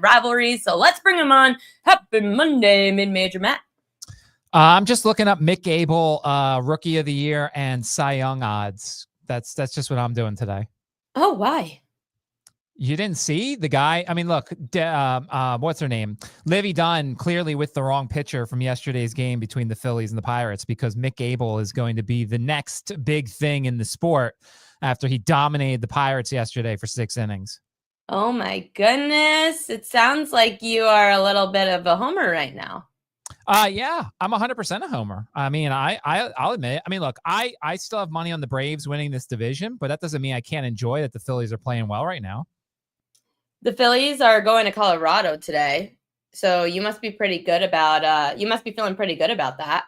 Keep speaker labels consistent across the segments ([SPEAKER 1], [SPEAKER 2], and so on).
[SPEAKER 1] rivalry. So let's bring him on. Happy Monday, Mid-Major Matt.
[SPEAKER 2] I'm just looking up Mick Abel, Rookie of the Year and Cy Young odds. That's just what I'm doing today.
[SPEAKER 1] Oh, why?
[SPEAKER 2] You didn't see the guy? I mean, look, what's her name? Livy Dunn, clearly with the wrong pitcher from yesterday's game between the Phillies and the Pirates, because Mick Abel is going to be the next big thing in the sport after he dominated the Pirates yesterday for 6 innings.
[SPEAKER 1] Oh, my goodness. It sounds like you are a little bit of a homer right now.
[SPEAKER 2] Yeah, I'm 100% a homer. I mean, I'll admit it. I mean, look, I still have money on the Braves winning this division, but that doesn't mean I can't enjoy that the Phillies are playing well right now.
[SPEAKER 1] The Phillies are going to Colorado today, so you must be pretty good about. You must be feeling pretty good about that.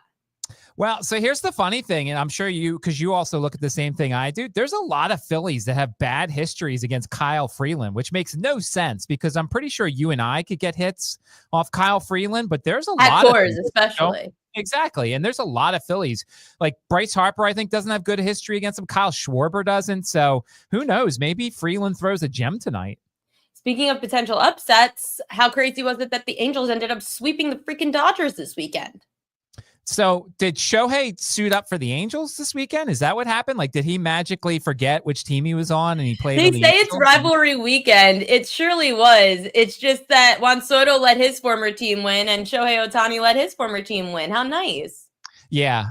[SPEAKER 2] Well, so here's the funny thing, and I'm sure because you also look at the same thing I do. There's a lot of Phillies that have bad histories against Kyle Freeland, which makes no sense because I'm pretty sure you and I could get hits off Kyle Freeland, but there's a lot
[SPEAKER 1] of Coors, especially.
[SPEAKER 2] Exactly, and there's a lot of Phillies. Like Bryce Harper, I think, doesn't have good history against him. Kyle Schwarber doesn't, so who knows? Maybe Freeland throws a gem tonight.
[SPEAKER 1] Speaking of potential upsets, how crazy was it that the Angels ended up sweeping the freaking Dodgers this weekend?
[SPEAKER 2] So did Shohei suit up for the Angels this weekend? Is that what happened? Like, did he magically forget which team he was on and he played?
[SPEAKER 1] They say it's rivalry weekend. It surely was. It's just that Juan Soto let his former team win and Shohei Ohtani let his former team win. How nice.
[SPEAKER 2] Yeah.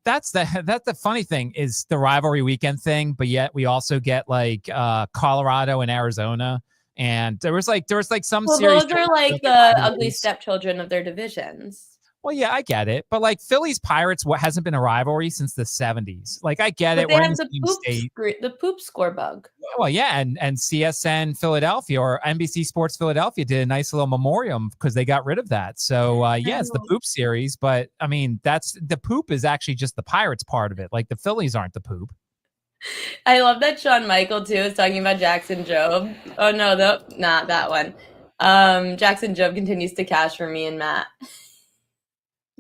[SPEAKER 2] That's the funny thing is the rivalry weekend thing, but yet we also get like Colorado and Arizona. And there was like some series.
[SPEAKER 1] Those are like the ugly stepchildren of their divisions.
[SPEAKER 2] Well, yeah, I get it. But like Phillies Pirates, what hasn't been a rivalry since the 70s. Like I get it.
[SPEAKER 1] They have the poop score bug.
[SPEAKER 2] Well, yeah, and CSN Philadelphia or NBC Sports Philadelphia did a nice little memoriam because they got rid of that. So yeah, it's the poop series, but I mean the poop is actually just the Pirates part of it. Like the Phillies aren't the poop.
[SPEAKER 1] I love that Shawn Michael too is talking about Jackson Jobe. Oh no, not that one. Jackson Jobe continues to cash for me and Matt.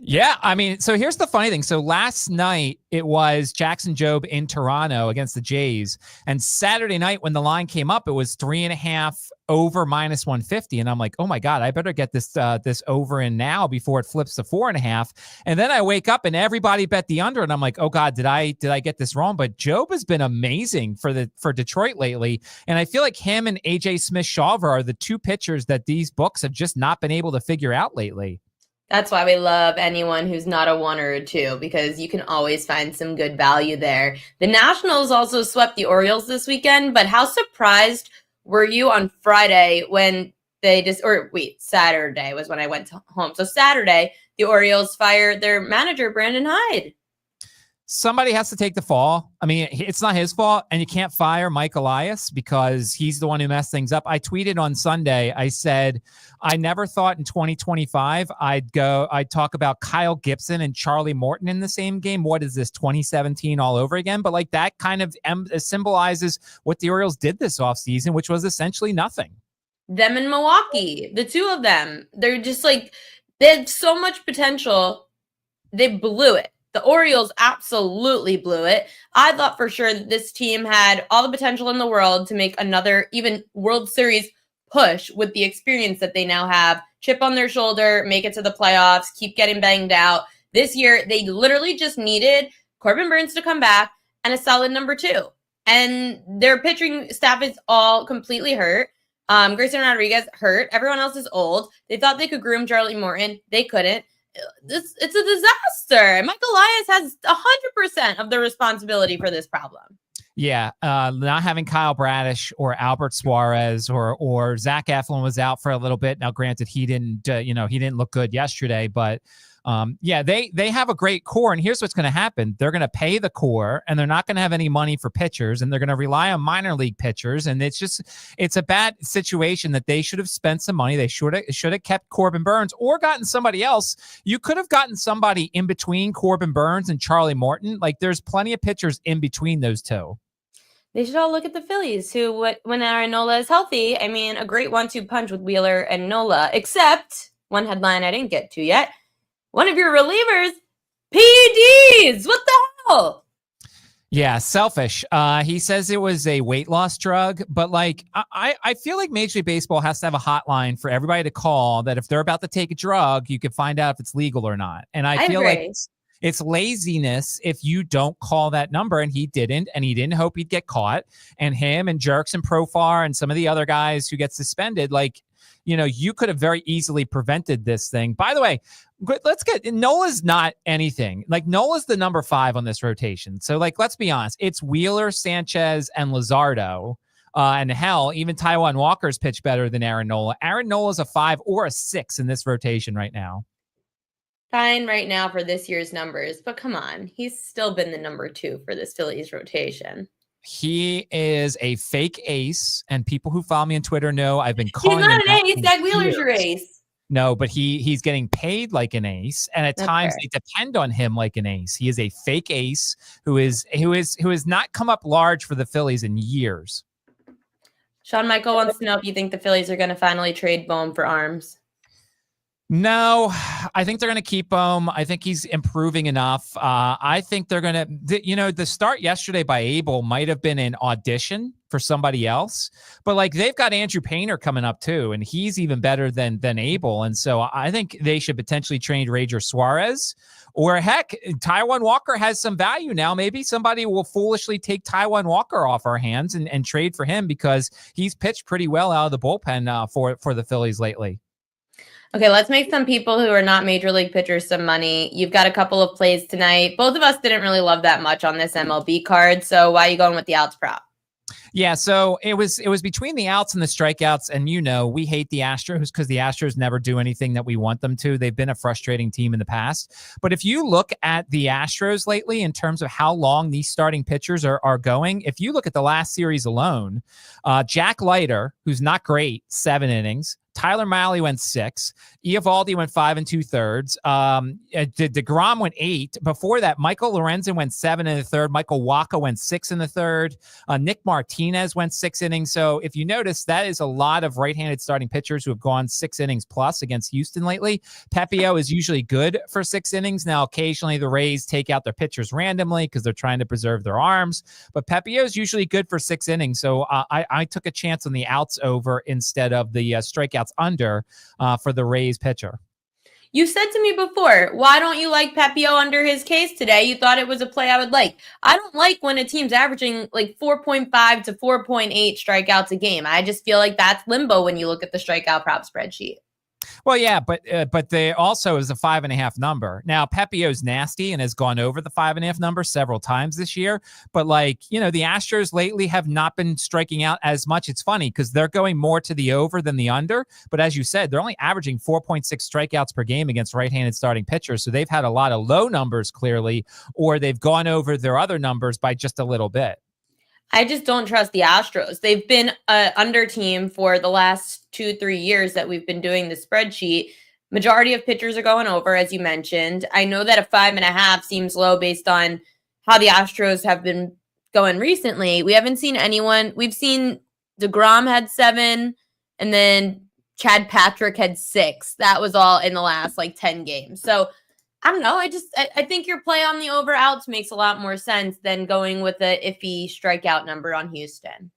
[SPEAKER 2] Yeah, I mean, so here's the funny thing. So last night it was Jackson Jobe in Toronto against the Jays, and Saturday night when the line came up, it was 3.5 over -150, and I'm like, oh my god, I better get this over in now before it flips to 4.5. And then I wake up and everybody bet the under, and I'm like, oh god, did I get this wrong? But Jobe has been amazing for Detroit lately, and I feel like him and AJ Smith-Shawver are the two pitchers that these books have just not been able to figure out lately.
[SPEAKER 1] That's why we love anyone who's not a 1 or a 2, because you can always find some good value there. The Nationals also swept the Orioles this weekend, but how surprised were you on Friday when Saturday was when I went home. So Saturday, the Orioles fired their manager, Brandon Hyde.
[SPEAKER 2] Somebody has to take the fall. I mean, it's not his fault, and you can't fire Mike Elias because he's the one who messed things up. I tweeted on Sunday, I said, I never thought in 2025 I'd talk about Kyle Gibson and Charlie Morton in the same game. What is this, 2017 all over again? But like that kind of symbolizes what the Orioles did this offseason, which was essentially nothing.
[SPEAKER 1] Them in Milwaukee, the two of them, they're just like, they had so much potential. They blew it. The Orioles absolutely blew it. I thought for sure that this team had all the potential in the world to make another even World Series push with the experience that they now have. Chip on their shoulder, make it to the playoffs, keep getting banged out. This year, they literally just needed Corbin Burnes to come back and a solid number 2. And their pitching staff is all completely hurt. Grayson Rodriguez hurt. Everyone else is old. They thought they could groom Charlie Morton. They couldn't. It's a disaster. Mike Elias has 100% of the responsibility for this problem.
[SPEAKER 2] Yeah, not having Kyle Bradish or Albert Suarez or Zach Eflin was out for a little bit. Now, granted, he didn't look good yesterday, but yeah, they have a great core, and here's what's going to happen. They're going to pay the core, and they're not going to have any money for pitchers, and they're going to rely on minor league pitchers, and it's a bad situation that they should have spent some money. They should have kept Corbin Burnes or gotten somebody else. You could have gotten somebody in between Corbin Burnes and Charlie Morton. Like, there's plenty of pitchers in between those two.
[SPEAKER 1] They should all look at the Phillies, who, when Aaron Nola is healthy, I mean, a great 1-2 punch with Wheeler and Nola, except one headline I didn't get to yet. One of your relievers, PEDs. What the hell?
[SPEAKER 2] Yeah, selfish. He says it was a weight loss drug, but like I feel like Major League Baseball has to have a hotline for everybody to call that if they're about to take a drug, you can find out if it's legal or not. And I feel like
[SPEAKER 1] agree.
[SPEAKER 2] it's laziness if you don't call that number, and he didn't hope he'd get caught. And him and Jerks and Profar and some of the other guys who get suspended, like, you could have very easily prevented this thing. By the way, let's get Nola's not anything. Like, Nola's the number 5 on this rotation. So, like, let's be honest. It's Wheeler, Sanchez, and Luzardo. And hell, even Taijuan Walker's pitched better than Aaron Nola. Aaron Nola's a 5 or a 6 in this rotation right now.
[SPEAKER 1] Fine right now for this year's numbers, but come on. He's still been the number 2 for this Phillies rotation.
[SPEAKER 2] He is a fake ace, and people who follow me on Twitter know I've been calling him.
[SPEAKER 1] He's not an ace. Zach Wheeler's your ace.
[SPEAKER 2] No, but he's getting paid like an ace, and at times they depend on him like an ace. He is a fake ace who has not come up large for the Phillies in years.
[SPEAKER 1] Sean Michael wants to know if you think the Phillies are going to finally trade Bohm for arms.
[SPEAKER 2] No, I think they're going to keep him. I think he's improving enough. I think they're going to, the start yesterday by Abel might have been an audition for somebody else, but like they've got Andrew Painter coming up too, and he's even better than Abel. And so I think they should potentially trade Ranger Suarez, or heck, Taijuan Walker has some value now. Maybe somebody will foolishly take Taijuan Walker off our hands and trade for him because he's pitched pretty well out of the bullpen for the Phillies lately.
[SPEAKER 1] Okay, let's make some people who are not major league pitchers some money. You've got a couple of plays tonight. Both of us didn't really love that much on this MLB card. So why are you going with the outs prop?
[SPEAKER 2] Yeah, so it was between the outs and the strikeouts, and we hate the Astros because the Astros never do anything that we want them to. They've been a frustrating team in the past. But if you look at the Astros lately in terms of how long these starting pitchers are going, if you look at the last series alone, Jack Leiter, who's not great, 7 innings. Tyler Mahle went 6. Eovaldi went 5 2/3. deGrom went 8. Before that, Michael Lorenzen went 7 1/3. Michael Wacha went 6 1/3. Nick Martinez went 6 innings. So if you notice, that is a lot of right-handed starting pitchers who have gone 6 innings plus against Houston lately. Pepiot is usually good for 6 innings. Now, occasionally the Rays take out their pitchers randomly because they're trying to preserve their arms. But Pepiot is usually good for 6 innings. So I took a chance on the outs over instead of the strikeouts under for the Rays pitcher.
[SPEAKER 1] You said to me before, why don't you like Pepiot under his case today? You thought it was a play I would like. I don't like when a team's averaging like 4.5 to 4.8 strikeouts a game. I just feel like that's limbo when you look at the strikeout prop spreadsheet.
[SPEAKER 2] Well, yeah, but they also is a 5.5 number. Now, Pepiot's nasty and has gone over the 5.5 number several times this year. But the Astros lately have not been striking out as much. It's funny because they're going more to the over than the under. But as you said, they're only averaging 4.6 strikeouts per game against right-handed starting pitchers. So they've had a lot of low numbers clearly, or they've gone over their other numbers by just a little bit.
[SPEAKER 1] I just don't trust the Astros. They've been an under team for the last 2-3 years that we've been doing the spreadsheet. Majority of pitchers are going over, as you mentioned. I know that a 5.5 seems low based on how the Astros have been going recently. We haven't seen anyone. We've seen deGrom had 7, and then Chad Patrick had 6. That was all in the last 10 games. So I don't know. I think your play on the over outs makes a lot more sense than going with the iffy strikeout number on Houston.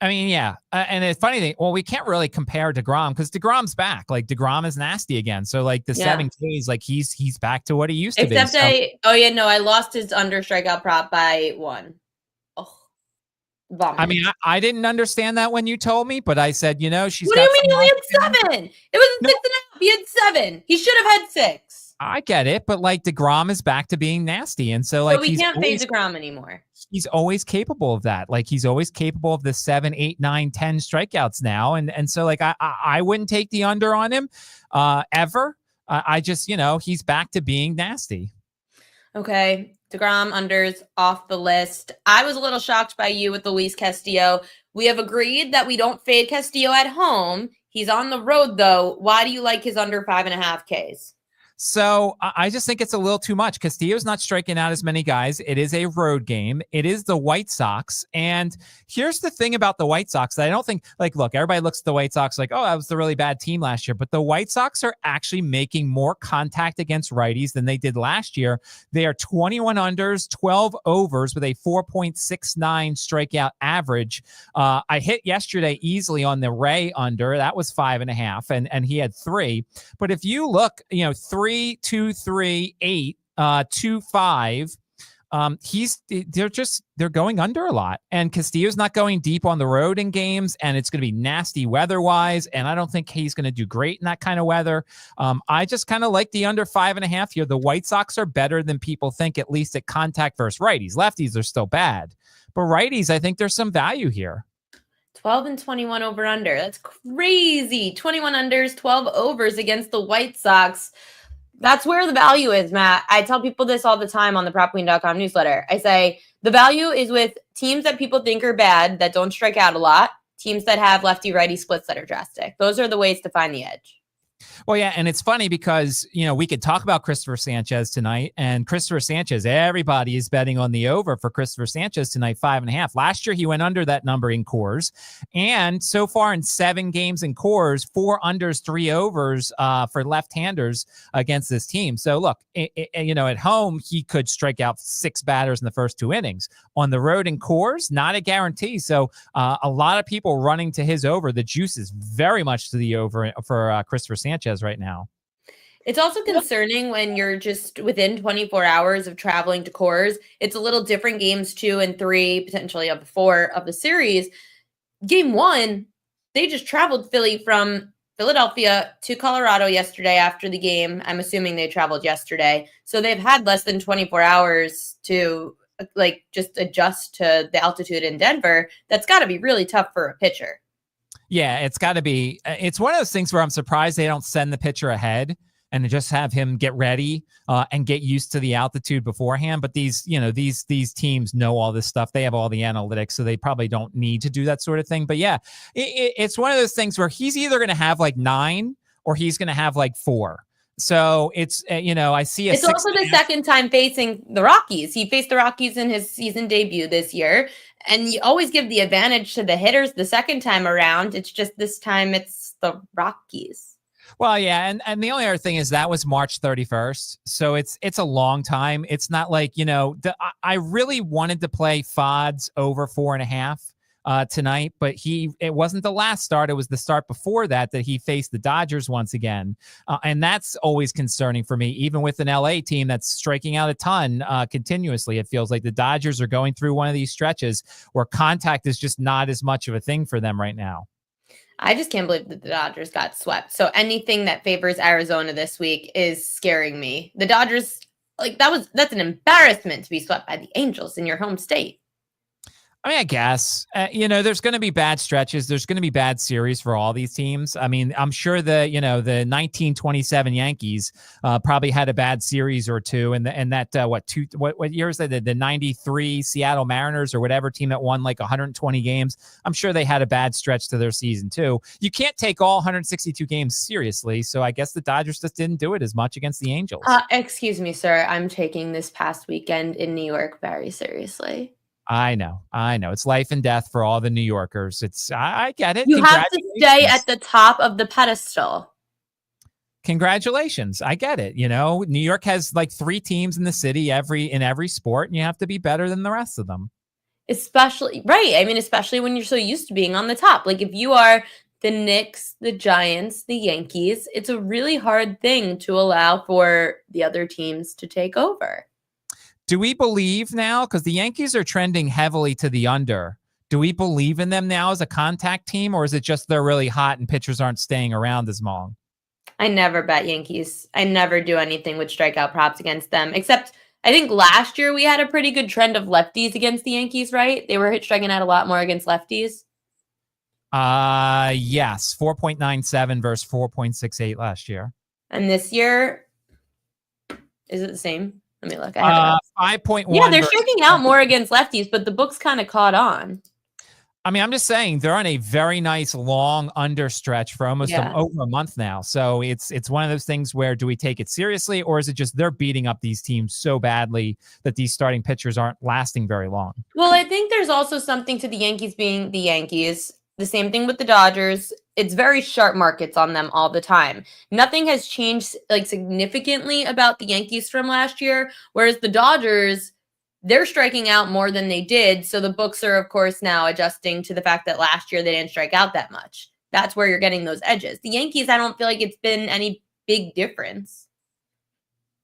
[SPEAKER 2] I mean, yeah. And the funny thing, we can't really compare deGrom because deGrom's back. deGrom is nasty again. So the 7 Ks, he's back to what he used to be.
[SPEAKER 1] Except I lost his under strikeout prop by 1. Oh, vomit.
[SPEAKER 2] I mean, I didn't understand that when you told me, but I said, she's
[SPEAKER 1] What do you mean he only had 7? It was a 6.5. He had 7. He should have had 6.
[SPEAKER 2] I get it, but deGrom is back to being nasty. And so
[SPEAKER 1] we can't fade deGrom anymore.
[SPEAKER 2] He's always capable of that. He's always capable of the 7, 8, 9, 10 strikeouts now. And so I wouldn't take the under on him ever. I just, he's back to being nasty.
[SPEAKER 1] Okay. deGrom unders off the list. I was a little shocked by you with Luis Castillo. We have agreed that we don't fade Castillo at home. He's on the road though. Why do you like his under 5.5 Ks?
[SPEAKER 2] So I just think it's a little too much. Castillo's not striking out as many guys. It is a road game. It is the White Sox. And here's the thing about the White Sox that I don't think, like, look, everybody looks at the White Sox like, oh, that was the really bad team last year. But the White Sox are actually making more contact against righties than they did last year. They are 21 unders, 12 overs with a 4.69 strikeout average. I hit yesterday easily on the Ray under. That was 5.5, and he had 3. But if you look, 3, 2, 3, 8, 2, 5. They're going under a lot, and Castillo's not going deep on the road in games, and it's going to be nasty weather-wise, and I don't think he's going to do great in that kind of weather. I just kind of like the under 5.5 here. The White Sox are better than people think, at least at contact versus righties. Lefties are still bad, but righties, I think there's some value here.
[SPEAKER 1] 12 and 21 over under. That's crazy. 21 unders, 12 overs against the White Sox. That's where the value is, Matt. I tell people this all the time on the propqueen.com newsletter. I say the value is with teams that people think are bad, that don't strike out a lot, teams that have lefty-righty splits that are drastic. Those are the ways to find the edge.
[SPEAKER 2] Well, yeah, and it's funny because, we could talk about Christopher Sanchez tonight, and Christopher Sanchez, everybody is betting on the over for Christopher Sanchez tonight, 5.5. Last year, he went under that number in Coors, and so far in 7 games in Coors, 4 unders, 3 overs for left-handers against this team. So, look, at home, he could strike out 6 batters in the first 2 innings. On the road in Coors, not a guarantee. So, a lot of people running to his over. The juice is very much to the over for Christopher Sanchez right now.
[SPEAKER 1] It's also concerning when you're just within 24 hours of traveling to Coors. It's a little different games 2 and 3, potentially of the 4 of the series. Game 1, they just traveled Philly from Philadelphia to Colorado yesterday after the game. I'm assuming they traveled yesterday. So they've had less than 24 hours to just adjust to the altitude in Denver. That's got to be really tough for a pitcher.
[SPEAKER 2] Yeah, it's got to be. It's one of those things where I'm surprised they don't send the pitcher ahead and just have him get ready and get used to the altitude beforehand. But these teams know all this stuff. They have all the analytics, so they probably don't need to do that sort of thing. But yeah, it's one of those things where he's either going to have 9 or he's going to have 4. So it's, I see
[SPEAKER 1] it's also the second time facing the Rockies. He faced the Rockies in his season debut this year, and you always give the advantage to the hitters the second time around. It's just this time it's the Rockies.
[SPEAKER 2] Well, yeah, and the only other thing is that was March 31st, so it's a long time. It's not like, I really wanted to play Pfaadt's over 4.5 tonight, but it wasn't the last start. It was the start before that he faced the Dodgers once again. And that's always concerning for me, even with an LA team that's striking out a ton continuously. It feels like the Dodgers are going through one of these stretches where contact is just not as much of a thing for them right now.
[SPEAKER 1] I just can't believe that the Dodgers got swept. So anything that favors Arizona this week is scaring me. The Dodgers, that's an embarrassment to be swept by the Angels in your home state.
[SPEAKER 2] I mean, I guess, there's going to be bad stretches. There's going to be bad series for all these teams. I mean, I'm sure the 1927 Yankees probably had a bad series or two. And that, what year is that? The 93 Seattle Mariners or whatever team that won 120 games. I'm sure they had a bad stretch to their season too. You can't take all 162 games seriously. So I guess the Dodgers just didn't do it as much against the Angels.
[SPEAKER 1] Excuse me, sir. I'm taking this past weekend in New York very seriously.
[SPEAKER 2] I know. It's life and death for all the New Yorkers. I get it.
[SPEAKER 1] You have to stay at the top of the pedestal.
[SPEAKER 2] Congratulations. I get it. New York has 3 teams in the city in every sport, and you have to be better than the rest of them.
[SPEAKER 1] Especially, right. I mean, especially when you're so used to being on the top. If you are the Knicks, the Giants, the Yankees, it's a really hard thing to allow for the other teams to take over.
[SPEAKER 2] Do we believe now, because the Yankees are trending heavily to the under, do we believe in them now as a contact team, or is it just they're really hot and pitchers aren't staying around as long?
[SPEAKER 1] I never bet Yankees. I never do anything with strikeout props against them, except I think last year we had a pretty good trend of lefties against the Yankees, right? They were striking out a lot more against lefties.
[SPEAKER 2] Yes, 4.97 versus 4.68 last year.
[SPEAKER 1] And this year, is it the same? Let me look.
[SPEAKER 2] 5.1.
[SPEAKER 1] Yeah, they're striking out more against lefties, but the books kind of caught on.
[SPEAKER 2] I mean, I'm just saying they're on a very nice long under stretch for almost over a month now. So it's one of those things where do we take it seriously, or is it just they're beating up these teams so badly that these starting pitchers aren't lasting very long?
[SPEAKER 1] Well, I think there's also something to the Yankees being the Yankees. The same thing with the Dodgers. It's very sharp markets on them all the time. Nothing has changed like significantly about the Yankees from last year, whereas the Dodgers, they're striking out more than they did. So the books are, of course, now adjusting to the fact that last year they didn't strike out that much. That's where you're getting those edges. The Yankees, I don't feel like it's been any big difference.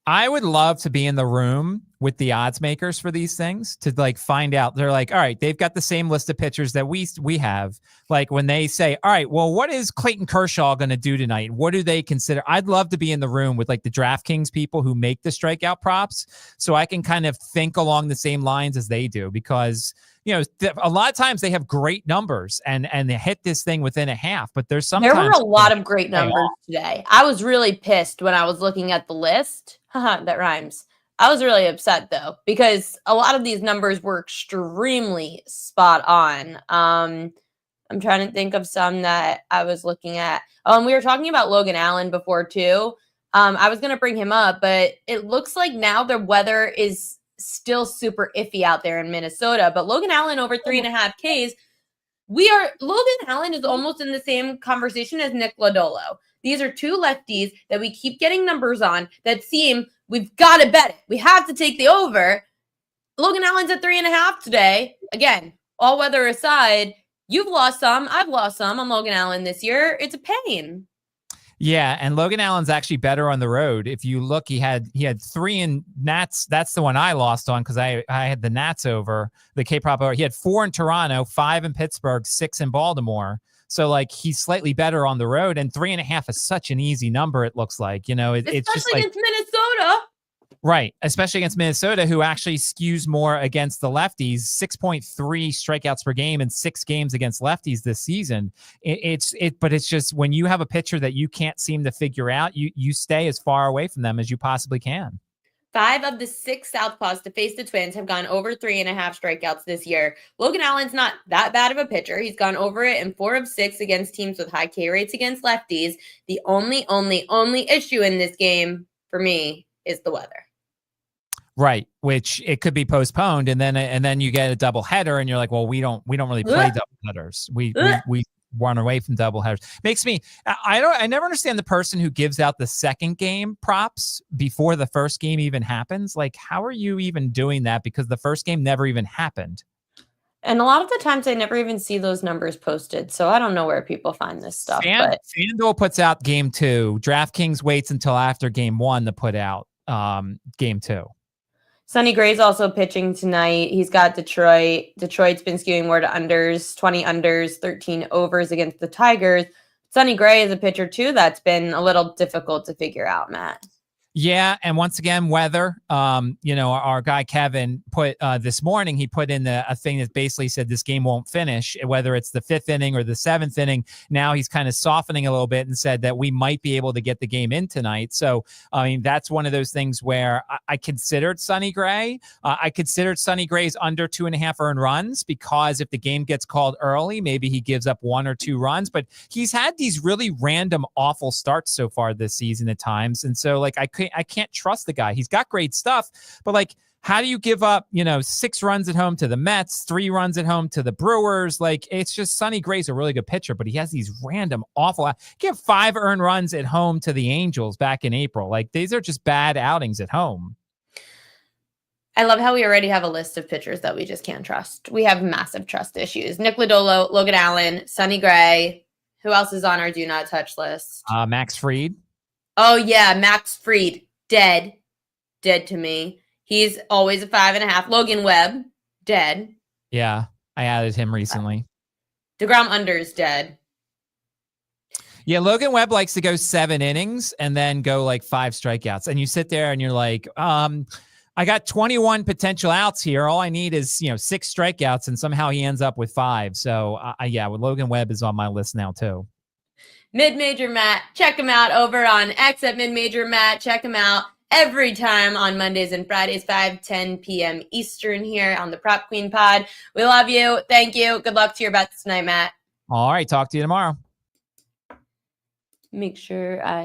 [SPEAKER 2] I would love to be in the room with the odds makers for these things to like find out. They're like, all right, they've got the same list of pitchers that we have. Like when they say, all right, well, what is Clayton Kershaw going to do tonight? What do they consider? I'd love to be in the room with like the DraftKings people who make the strikeout props so I can kind of think along the same lines as they do, because a lot of times they have great numbers and they hit this thing within a half, but there were
[SPEAKER 1] a lot of great numbers today. I was really pissed when I was looking at the list. That rhymes. I was really upset though, because a lot of these numbers were extremely spot on. I'm trying to think of some that I was looking at. We were talking about Logan Allen before too. I was going to bring him up, but it looks like now the weather is still super iffy out there in Minnesota, but Logan Allen over 3.5 Ks. Logan Allen is almost in the same conversation as Nick Lodolo. These are two lefties that we keep getting numbers on that seem we've got to bet it. We have to take the over. Logan Allen's at 3.5 today. Again, all weather aside, you've lost some. I've lost some on Logan Allen this year. It's a pain.
[SPEAKER 2] Yeah, and Logan Allen's actually better on the road. If you look, he had 3 in Nats. That's the one I lost on because I had the Nats over the K-Prop over. He had 4 in Toronto, 5 in Pittsburgh, 6 in Baltimore. So like he's slightly better on the road, and 3.5 is such an easy number. It looks like it's just like
[SPEAKER 1] against Minnesota.
[SPEAKER 2] Right, especially against Minnesota, who actually skews more against the lefties. 6.3 strikeouts per game in 6 games against lefties this season. But it's just when you have a pitcher that you can't seem to figure out, you stay as far away from them as you possibly can.
[SPEAKER 1] 5 of the 6 southpaws to face the Twins have gone over 3.5 strikeouts this year. Logan Allen's not that bad of a pitcher. He's gone over it in 4 of 6 against teams with high K rates against lefties. The only issue in this game for me is the weather.
[SPEAKER 2] Right, which it could be postponed, and then you get a double header, and you're like, well, we don't really play double headers. We run away from double headers. Makes me I never understand the person who gives out the second game props before the first game even happens. Like, how are you even doing that? Because the first game never even happened.
[SPEAKER 1] And a lot of the times I never even see those numbers posted. So I don't know where people find this stuff. But
[SPEAKER 2] FanDuel puts out game 2. DraftKings waits until after game 1 to put out game 2.
[SPEAKER 1] Sonny Gray's also pitching tonight. He's got Detroit. Detroit's been skewing more to unders, 20 unders, 13 overs against the Tigers. Sonny Gray is a pitcher, too, that's been a little difficult to figure out, Matt.
[SPEAKER 2] Yeah, and once again, weather. Our guy Kevin put this morning. He put in a thing that basically said this game won't finish, whether it's the 5th inning or the 7th inning. Now he's kind of softening a little bit and said that we might be able to get the game in tonight. So I mean, that's one of those things where I considered Sonny Gray. I considered Sonny Gray's under 2.5 earned runs because if the game gets called early, maybe he gives up 1 or 2 runs. But he's had these really random, awful starts so far this season at times, and so like I can't trust the guy. He's got great stuff, but like, how do you give up, 6 runs at home to the Mets, 3 runs at home to the Brewers? Like, it's just Sonny Gray's a really good pitcher, but he has these random awful. He had 5 earned runs at home to the Angels back in April. Like, these are just bad outings at home.
[SPEAKER 1] I love how we already have a list of pitchers that we just can't trust. We have massive trust issues. Nick Lodolo, Logan Allen, Sonny Gray. Who else is on our do not touch list?
[SPEAKER 2] Max Fried.
[SPEAKER 1] Oh, yeah, Max Fried. Dead to me. He's always a 5.5. Logan Webb, dead.
[SPEAKER 2] Yeah, I added him recently.
[SPEAKER 1] deGrom under's dead.
[SPEAKER 2] Yeah, Logan Webb likes to go 7 innings and then go like 5 strikeouts. And you sit there and you're like, I got 21 potential outs here. All I need is, 6 strikeouts, and somehow he ends up with 5. So, Logan Webb is on my list now too.
[SPEAKER 1] Mid-Major Matt, check him out over on X at Mid-Major Matt. Check him out every time on Mondays and Fridays, 5:10 p.m. Eastern here on the Prop Queen Pod. We love you. Thank you. Good luck to your bets tonight, Matt.
[SPEAKER 2] All right. Talk to you tomorrow.
[SPEAKER 1] Make sure I